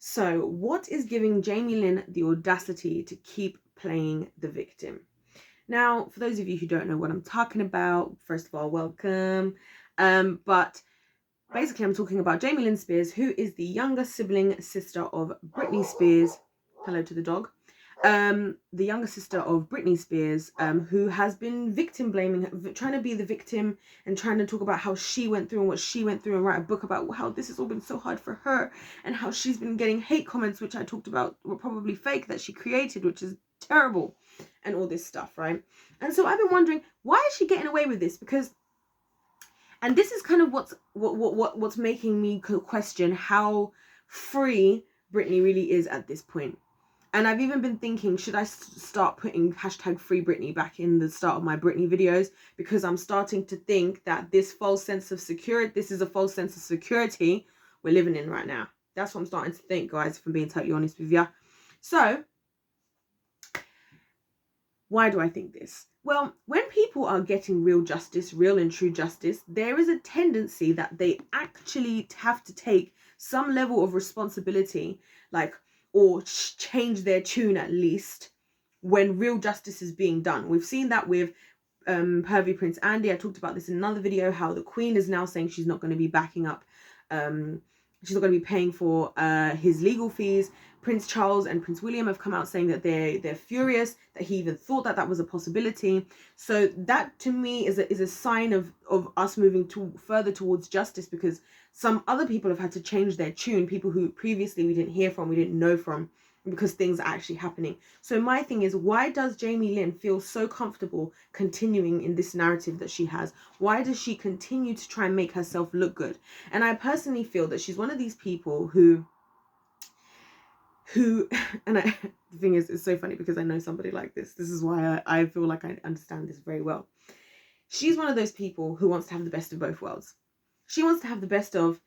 So what is giving Jamie-Lynn the audacity to keep playing the victim? Now, for those of you who don't know what I'm talking about, first of all, welcome. But basically I'm talking about Jamie-Lynn Spears, who is the younger sibling sister of Britney Spears. Hello to the dog. The younger sister of Britney Spears, who has been victim blaming, trying to be the victim and trying to talk about how she went through and what she went through and write a book about how this has all been so hard for her and how she's been getting hate comments, which I talked about were probably fake, that she created, which is terrible, and all this stuff, right? And so I've been wondering, why is she getting away with this? Because, and this is kind of what's making me question how free Britney really is at this point. And I've even been thinking, should I start putting hashtag Free Britney back in the start of my Britney videos? Because I'm starting to think that this false sense of security, this is a false sense of security we're living in right now. That's what I'm starting to think, guys, if I'm being totally honest with you. So, why do I think this? Well, when people are getting real justice, real and true justice, there is a tendency that they actually have to take some level of responsibility, like, or change their tune at least when real justice is being done. We've seen that with pervy Prince Andy. I talked about this in another video, how the Queen is now saying she's not going to be backing up, she's not going to be paying for his legal fees. Prince Charles and Prince William have come out saying that they're furious that he even thought that was a possibility. So that to me is a sign of us moving further towards justice, because some other people have had to change their tune, people who previously we didn't hear from, we didn't know from, because things are actually happening. So my thing is, why does Jamie-Lynn feel so comfortable continuing in this narrative that she has? Why does she continue to try and make herself look good? And I personally feel that she's one of these people who and the thing is, it's so funny because I know somebody like this. This is why I feel like I understand this very well. She's one of those people who wants to have the best of both worlds. She wants to have the best of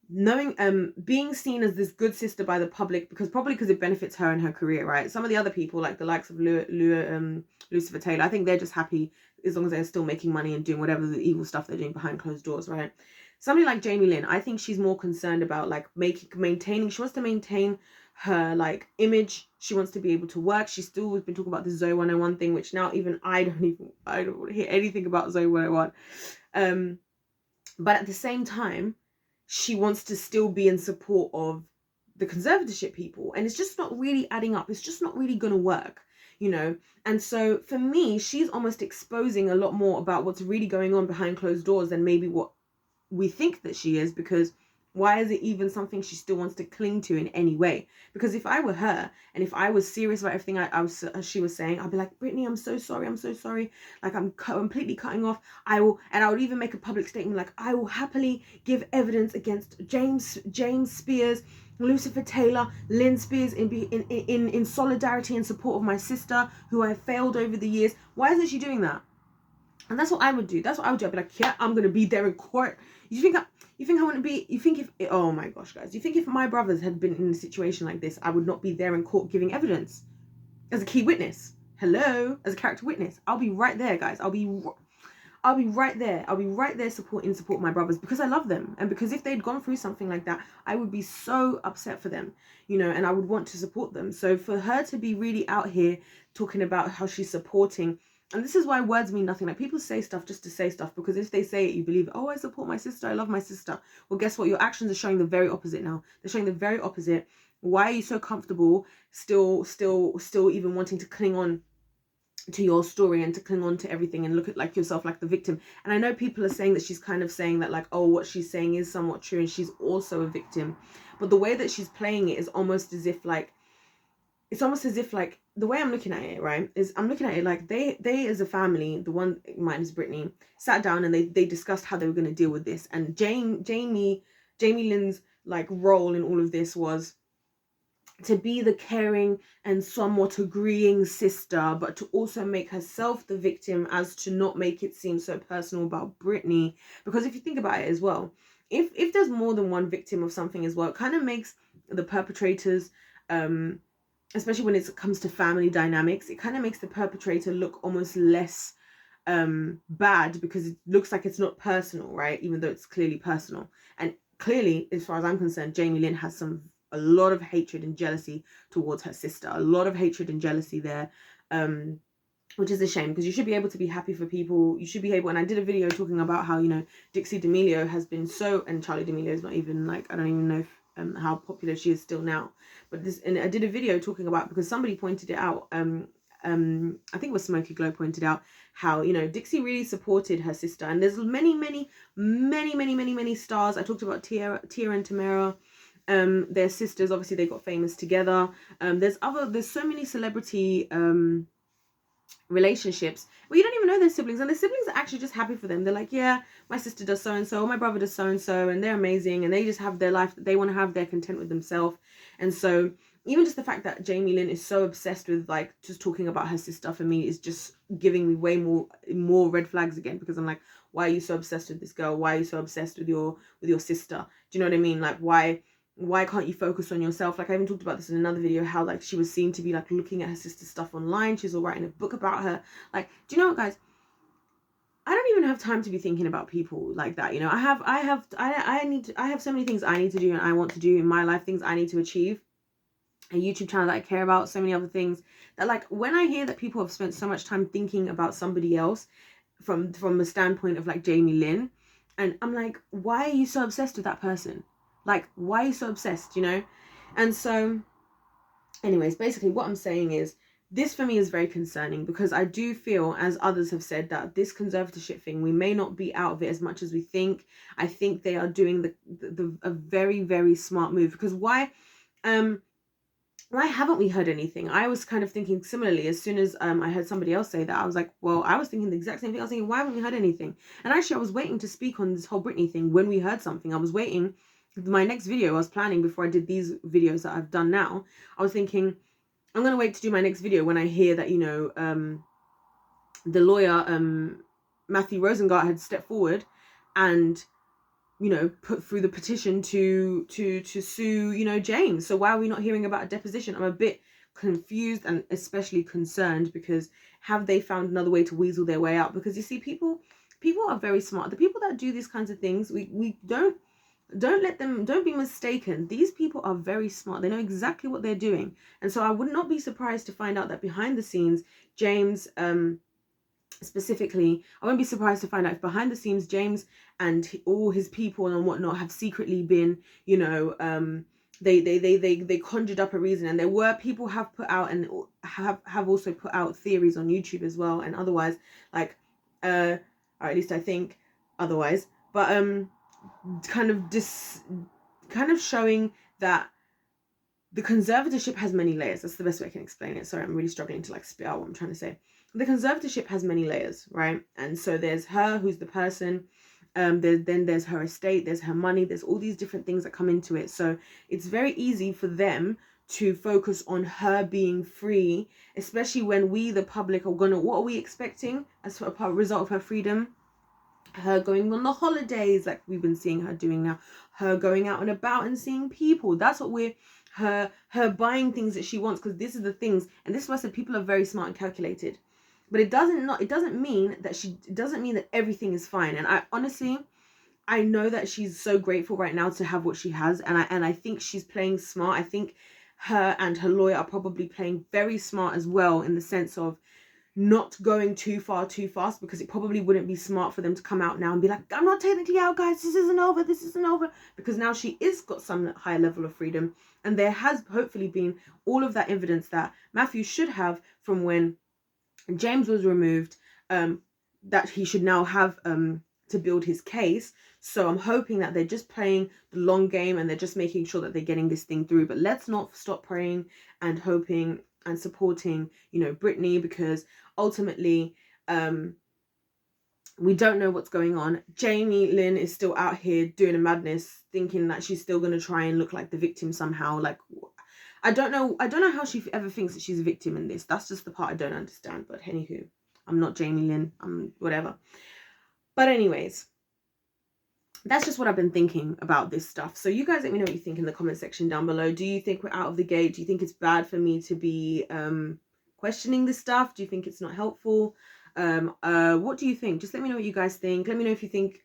knowing, being seen as this good sister by the public, because it benefits her and her career, right? Some of the other people, like the likes of Lucifer Taylor, I think they're just happy as long as they're still making money and doing whatever the evil stuff they're doing behind closed doors, right? Somebody like Jamie-Lynn, I think she's more concerned about like maintaining. She wants to maintain her like image. She wants to be able to work. She's still been talking about this Zoe 101 thing, which now even I don't want to hear anything about Zoe 101. But at the same time, she wants to still be in support of the conservatorship people, and it's just not really adding up. It's just not really gonna work, you know. And so for me, she's almost exposing a lot more about what's really going on behind closed doors than maybe what we think that she is, because why is it even something she still wants to cling to in any way? Because if I were her and if I was serious about everything she was saying, I'd be like, Britney, I'm so sorry. Like, I'm completely cutting off. I would even make a public statement like, I will happily give evidence against James Spears, Lucifer Taylor, Lynn Spears in solidarity and support of my sister who I failed over the years. Why isn't she doing that? And that's what I would do. That's what I would do. I'd be like, yeah, I'm gonna be there in court. You think I wouldn't be? You think if? Oh my gosh, guys! You think if my brothers had been in a situation like this, I would not be there in court giving evidence as a key witness? Hello, as a character witness, I'll be right there, guys. I'll be right there. I'll be right there support my brothers, because I love them, and because if they'd gone through something like that, I would be so upset for them, you know, and I would want to support them. So for her to be really out here talking about how she's supporting. And this is why words mean nothing. Like, people say stuff just to say stuff, because if they say it, you believe, oh, I support my sister, I love my sister. Well, guess what? Your actions are showing the very opposite now. They're showing the very opposite. Why are you so comfortable still even wanting to cling on to your story and to cling on to everything and look at like yourself like the victim? And I know people are saying that she's kind of saying that like, oh, what she's saying is somewhat true and she's also a victim. But the way that she's playing it is almost as if like, it's almost as if like, the way I'm looking at it, right, is I'm looking at it like they as a family, the one minus Britney, sat down and they discussed how they were going to deal with this. And Jamie-Lynn's like role in all of this was to be the caring and somewhat agreeing sister, but to also make herself the victim, as to not make it seem so personal about Britney. Because if you think about it as well, if there's more than one victim of something as well, it kind of makes the perpetrators, especially when it comes to family dynamics, it kind of makes the perpetrator look almost less bad, because it looks like it's not personal, right? Even though it's clearly personal. And clearly, as far as I'm concerned, Jamie-Lynn has some a lot of hatred and jealousy towards her sister, a lot of hatred and jealousy there, which is a shame, because you should be able to be happy for people. You should be able, and I did a video talking about how, you know, Dixie D'Amelio has been so, and Charlie D'Amelio is not even, like, I don't even know if, how popular she is still now, but this, and I did a video talking about, because somebody pointed it out, I think it was Smokey Glow pointed out how, you know, Dixie really supported her sister, and there's many stars. I talked about Tia and Tamara, their sisters, obviously they got famous together. There's so many celebrity relationships where you don't even know their siblings, and the siblings are actually just happy for them. They're like, yeah, my sister does so and so, my brother does so and so, and they're amazing, and they just have their life that they want to have. They're content with themselves. And so even just the fact that Jamie-Lynn is so obsessed with, like, just talking about her sister, for me is just giving me way more red flags again, because I'm like, why are you so obsessed with this girl? Why are you so obsessed with your sister? Do you know what I mean? Like, why can't you focus on yourself? Like, I even talked about this in another video, how, like, she was seen to be, like, looking at her sister's stuff online. She's all writing a book about her. Like, do you know what, guys? I don't even have time to be thinking about people like that. You know, I have so many things I need to do and I want to do in my life, things I need to achieve, a YouTube channel that I care about, so many other things, that, like, when I hear that people have spent so much time thinking about somebody else from the standpoint of, like, Jamie-Lynn, and I'm like, why are you so obsessed with that person? Like, why are you so obsessed, you know? And so, anyways, basically what I'm saying is, this for me is very concerning, because I do feel, as others have said, that this conservatorship thing, we may not be out of it as much as we think. I think they are doing a very, very smart move, because why haven't we heard anything? I was kind of thinking similarly. As soon as I heard somebody else say that, I was like, well, I was thinking the exact same thing. I was thinking, why haven't we heard anything? And actually, I was waiting to speak on this whole Britney thing when we heard something. I was waiting. My next video I was planning, before I did these videos that I've done now, I was thinking, I'm going to wait to do my next video when I hear that, you know, the lawyer, Matthew Rosengart, had stepped forward and, you know, put through the petition to sue, you know, James. So why are we not hearing about a deposition? I'm a bit confused and especially concerned, because have they found another way to weasel their way out? Because you see, people are very smart. The people that do these kinds of things, we don't be mistaken. These people are very smart. They know exactly what they're doing. And so I would not be surprised to find out that behind the scenes, James, specifically, I won't be surprised to find out if behind the scenes James and all his people and whatnot have secretly been, you know, they conjured up a reason. And there were people have put out and have also put out theories on YouTube as well, and otherwise, like, or at least I think otherwise, but kind of showing that the conservatorship has many layers. That's the best way I can explain it. Sorry, I'm really struggling to, like, spit out what I'm trying to say. The conservatorship has many layers, right? And so there's her, who's the person, then there's her estate, there's her money, there's all these different things that come into it. So it's very easy for them to focus on her being free, especially when we, the public, are gonna, what are we expecting as a result of her freedom? Her going on the holidays, like we've been seeing her doing now, her going out and about and seeing people. That's what we're, her buying things that she wants, because this is the things, and this is why I said people are very smart and calculated. But it doesn't mean that everything is fine. And I honestly, I know that she's so grateful right now to have what she has, and I think she's playing smart. I think her and her lawyer are probably playing very smart as well, in the sense of not going too far too fast, because it probably wouldn't be smart for them to come out now and be like, I'm not technically out, guys, this isn't over, because now she is got some higher level of freedom, and there has hopefully been all of that evidence that Matthew should have from when James was removed, that he should now have to build his case. So I'm hoping that they're just playing the long game and they're just making sure that they're getting this thing through. But let's not stop praying and hoping and supporting, you know, Britney, because ultimately we don't know what's going on. Jamie-Lynn is still out here doing a madness, thinking that she's still going to try and look like the victim somehow. Like, I don't know how she ever thinks that she's a victim in this. That's just the part I don't understand. But anywho, I'm not Jamie-Lynn, I'm whatever. But anyways, that's just what I've been thinking about this stuff. So you guys let me know what you think in the comment section down below. Do you think we're out of the gate? Do you think it's bad for me to be questioning this stuff? Do you think it's not helpful? What do you think? Just let me know what you guys think. Let me know if you think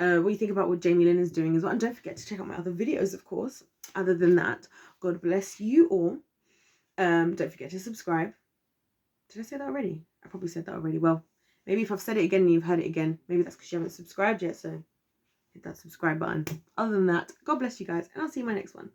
what you think about what Jamie-Lynn is doing as well. And don't forget to check out my other videos, of course. Other than that, God bless you all. Don't forget to subscribe. Did I say that already? I probably said that already. Well, maybe if I've said it again and you've heard it again, maybe that's because you haven't subscribed yet. So hit that subscribe button. Other than that, God bless you guys, and I'll see you in my next one.